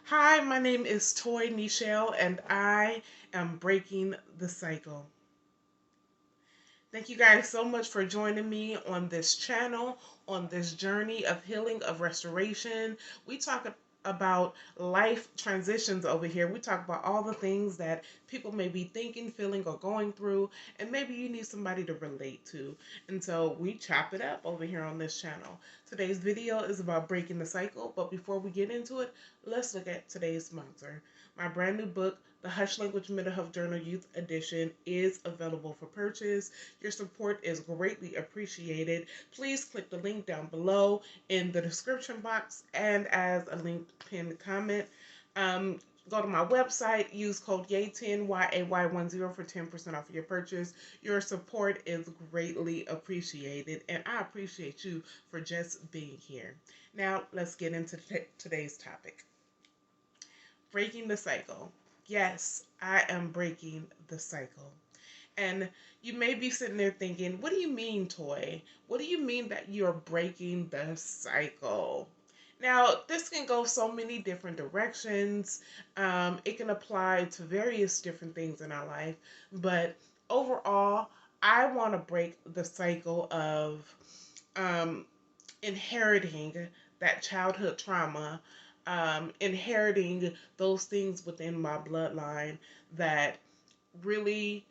Hi, my name is toi.nichelle and I am breaking the cycle. Thank you guys so much for joining me on this channel, on this journey of healing, of restoration. We talk about life transitions over here. We talk about all the things that people may be thinking, feeling, or going through, and maybe you need somebody to relate to. And so we chop it up over here on this channel. Today's video is about breaking the cycle, but before we get into it, let's look at today's sponsor. My brand new book, The Hush Language Mental Health Journal Youth Edition, is available for purchase. Your support is greatly appreciated. Please click the link down below in the description box and as a linked pinned comment. Go to my website, use code YAY10, YAY10 for 10% off your purchase. Your support is greatly appreciated, and I appreciate you for just being here. Now, let's get into today's topic. Breaking the cycle. Yes, I am breaking the cycle. And you may be sitting there thinking, what do you mean, Toy? What do you mean that you're breaking the cycle? Now, this can go so many different directions. It can apply to various different things in our life. But overall, I want to break the cycle of um, inheriting that childhood trauma, inheriting those things within my bloodline that really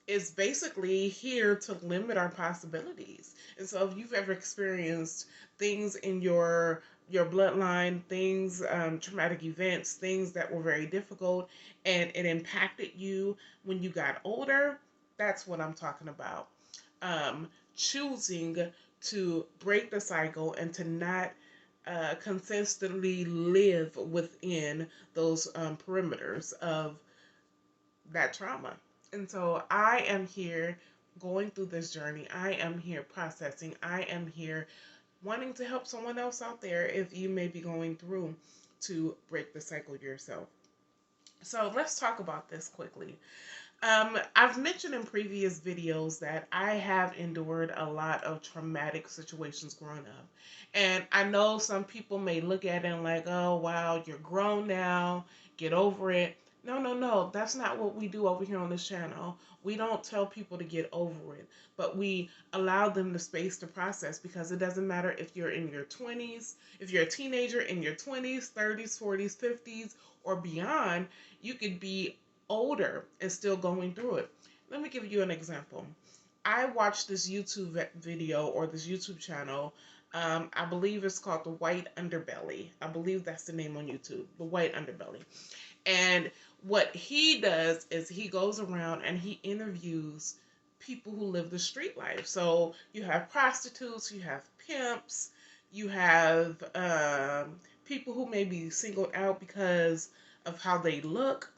is basically here to limit our possibilities. And so if you've ever experienced things in your bloodline, things, traumatic events, things that were very difficult and it impacted you when you got older, that's what I'm talking about. Choosing to break the cycle and to not consistently live within those perimeters of that trauma. And so I am here going through this journey. I am here processing. I am here wanting to help someone else out there if you may be going through to break the cycle yourself. So let's talk about this quickly. I've mentioned in previous videos that I have endured a lot of traumatic situations growing up. And I know some people may look at it and like, oh, wow, you're grown now, get over it. No, no, no, that's not what we do over here on this channel. We don't tell people to get over it, but we allow them the space to process because it doesn't matter if you're in your 20s, if you're a teenager in your 20s, 30s, 40s, 50s, or beyond, you could be older and still going through it. Let me give you an example. I watched this YouTube video or this YouTube channel. I believe it's called the White Underbelly. I believe that's the name on YouTube, the White Underbelly. And what he does is he goes around and he interviews people who live the street life. So you have prostitutes, you have pimps, you have people who may be singled out because of how they look.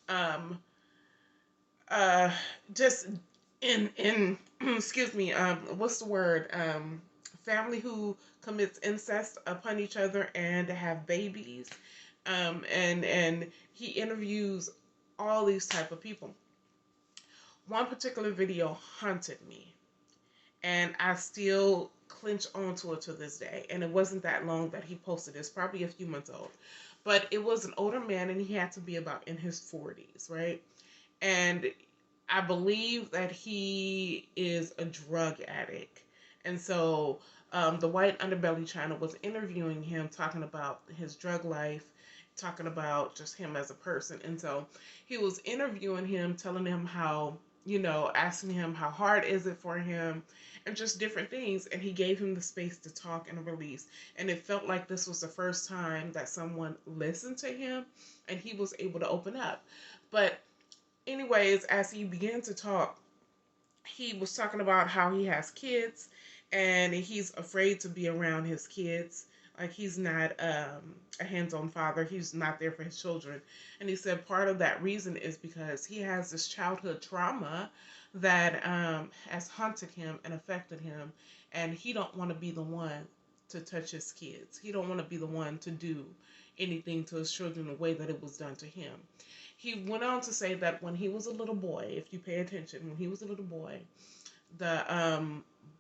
Um, uh, just in excuse me, what's the word? Family who commits incest upon each other and have babies. And he interviews all these type of people. One particular video haunted me, and I still clinch onto it to this day. And it wasn't that long that he posted this, probably a few months old. But it was an older man, and he had to be about in his 40s, right? And I believe that he is a drug addict. And so the White Underbelly channel was interviewing him, talking about his drug life, talking about just him as a person. And so he was interviewing him, telling him how, asking him how hard is it for him and just different things. And he gave him the space to talk and release. And it felt like this was the first time that someone listened to him and he was able to open up. But anyways, as he began to talk, he was talking about how he has kids and he's afraid to be around his kids. Like he's not a hands-on father. He's not there for his children. And he said part of that reason is because he has this childhood trauma that has haunted him and affected him. And he don't want to be the one to touch his kids. He don't want to be the one to do anything to his children the way that it was done to him. He went on to say that when he was a little boy, if you pay attention, when he was a little boy, the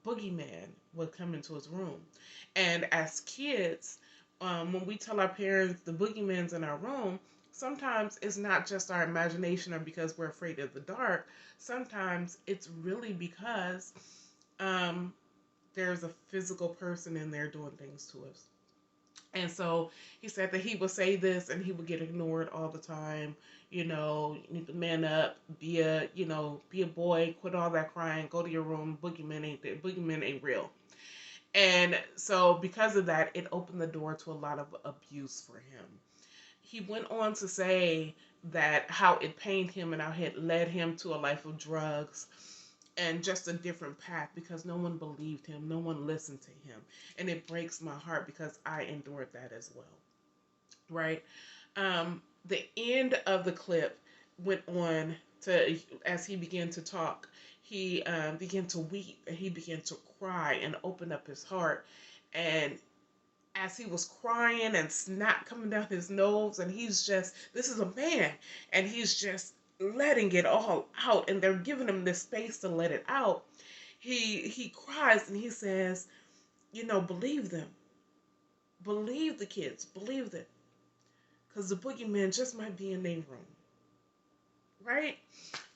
boogeyman would come into his room. And as kids, when we tell our parents the boogeyman's in our room, sometimes it's not just our imagination or because we're afraid of the dark. Sometimes it's really because um, there's a physical person in there doing things to us. And so he said that he would say this and he would get ignored all the time. You need to man up, be a boy, quit all that crying, go to your room. Boogeyman ain't real. And so because of that, it opened the door to a lot of abuse for him. He went on to say that how it pained him and how it led him to a life of drugs and just a different path because no one believed him, no one listened to him. And it breaks my heart because I endured that as well. Right? The end of the clip went on to, as he began to talk, he began to weep and he began to cry and open up his heart. And as he was crying and snot coming down his nose, and this is a man, and he's just letting it all out, and they're giving him this space to let it out. He cries and he says, believe them, believe the kids, believe them, because the boogeyman just might be in their room, right?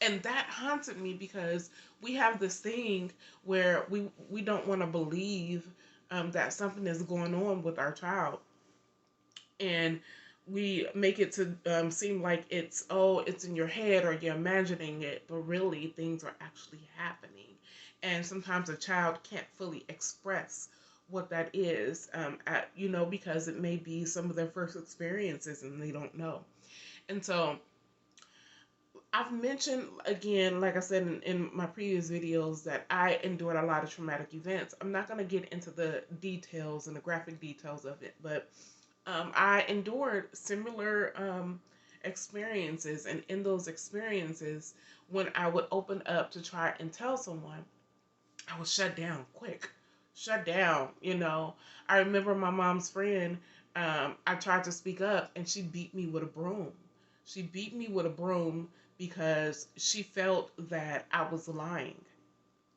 And that haunted me because we have this thing where we don't want to believe that something is going on with our child, and we make it to seem like it's in your head or you're imagining it, but really things are actually happening. And sometimes a child can't fully express what that is, because it may be some of their first experiences and they don't know. And so I've mentioned again, like I said in my previous videos, that I endured a lot of traumatic events. I'm not going to get into the details and the graphic details of it, but I endured similar experiences, and in those experiences, when I would open up to try and tell someone, I was shut down quick, shut down. I remember my mom's friend. I tried to speak up, and she beat me with a broom. She beat me with a broom because she felt that I was lying.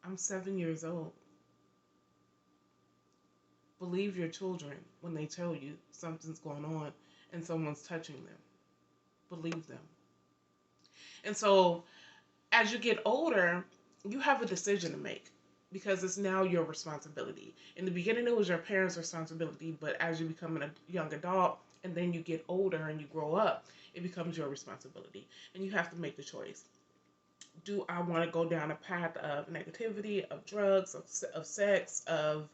I'm 7 years old. Believe your children when they tell you something's going on and someone's touching them. Believe them. And so as you get older, you have a decision to make because it's now your responsibility. In the beginning, it was your parents' responsibility, but as you become a young adult and then you get older and you grow up, it becomes your responsibility. And you have to make the choice. Do I want to go down a path of negativity, of drugs, of sex, of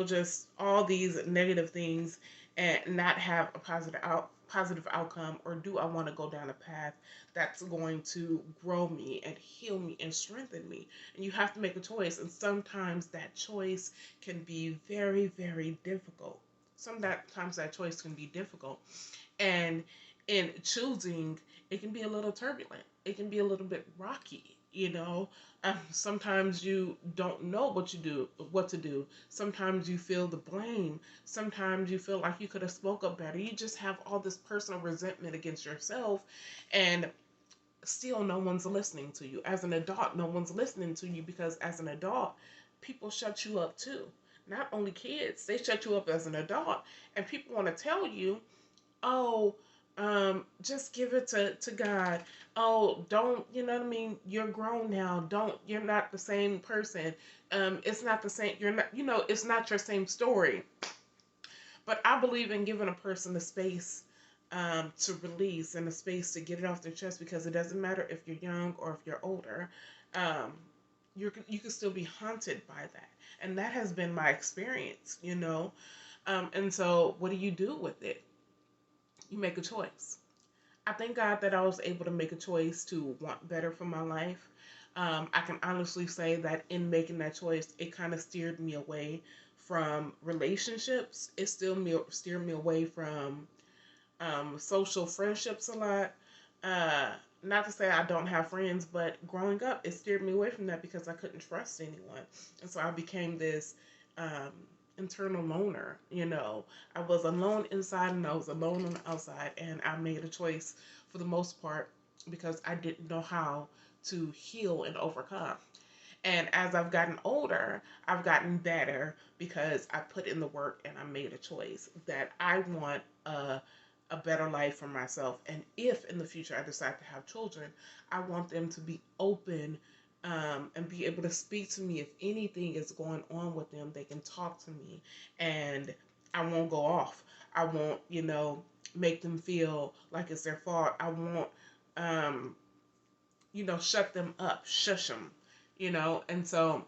just all these negative things and not have a positive outcome, or do I want to go down a path that's going to grow me and heal me and strengthen me? And you have to make a choice, and sometimes that choice can be very, very difficult. Sometimes that choice can be difficult, and in choosing, it can be a little turbulent. It can be a little bit rocky. Sometimes you don't know what to do. Sometimes you feel the blame. Sometimes you feel like you could have spoke up better. You just have all this personal resentment against yourself, and still no one's listening to you. As an adult, no one's listening to you because as an adult, people shut you up too. Not only kids, they shut you up as an adult, and people want to tell you, oh, just give it to God. Oh, don't, you know what I mean? You're grown now. You're not the same person. It's not the same, you're not, it's not your same story. But I believe in giving a person the space to release and a space to get it off their chest, because it doesn't matter if you're young or if you're older. Um, you can still be haunted by that. And that has been my experience. And so what do you do with it? You make a choice. I thank God that I was able to make a choice to want better for my life. I can honestly say that in making that choice, it kind of steered me away from relationships. It still steered me away from social friendships a lot. Not to say I don't have friends, but growing up, it steered me away from that because I couldn't trust anyone. And so I became this um, internal loner. I was alone inside and I was alone on the outside. And I made a choice for the most part because I didn't know how to heal and overcome. And as I've gotten older, I've gotten better because I put in the work and I made a choice that I want a better life for myself. And if in the future I decide to have children, I want them to be open, and be able to speak to me if anything is going on with them. They can talk to me, and I won't go off. I won't, make them feel like it's their fault. I won't, um, shut them up, shush them, And so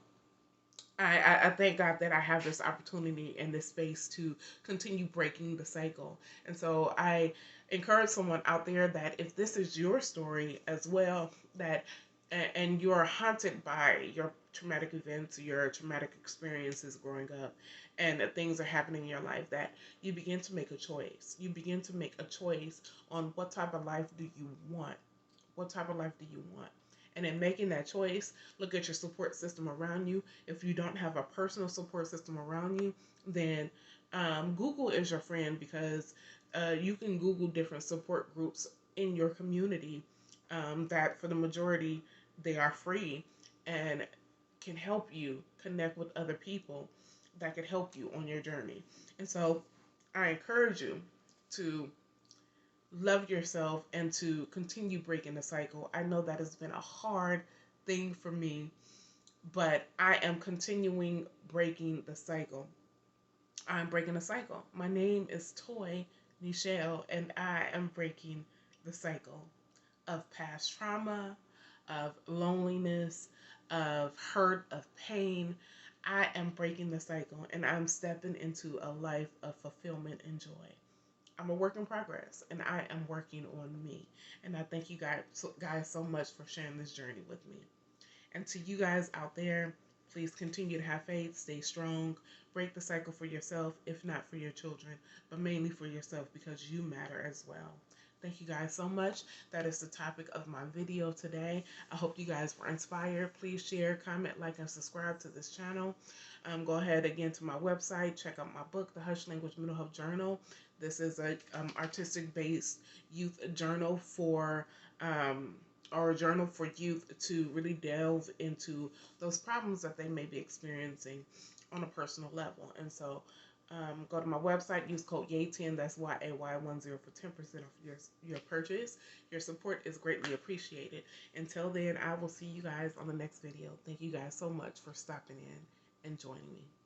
I thank God that I have this opportunity and this space to continue breaking the cycle. And so I encourage someone out there that if this is your story as well, that and you're haunted by your traumatic events, your traumatic experiences growing up, and that things are happening in your life, that you begin to make a choice. You begin to make a choice on what type of life do you want? What type of life do you want? And in making that choice, look at your support system around you. If you don't have a personal support system around you, then Google is your friend, because you can Google different support groups in your community, that for the majority, they are free and can help you connect with other people that could help you on your journey. And so I encourage you to love yourself and to continue breaking the cycle. I know that has been a hard thing for me, but I am continuing breaking the cycle. I'm breaking the cycle. My name is toi.nichelle, and I am breaking the cycle of past trauma, of loneliness, of hurt, of pain. I am breaking the cycle, and I'm stepping into a life of fulfillment and joy. I'm a work in progress, and I am working on me. And I thank you guys so much for sharing this journey with me. And to you guys out there, please continue to have faith, stay strong, break the cycle for yourself, if not for your children, but mainly for yourself, because you matter as well. Thank you guys so much. That is the topic of my video today. I hope you guys were inspired. Please share, comment, like, and subscribe to this channel. Go ahead again to my website. Check out my book, The Hush Language Mental Health Journal. This is a artistic-based youth journal for or a journal for youth to really delve into those problems that they may be experiencing on a personal level. And so go to my website, use code YAY10, that's YAY10 for 10% off your purchase. Your support is greatly appreciated. Until then, I will see you guys on the next video. Thank you guys so much for stopping in and joining me.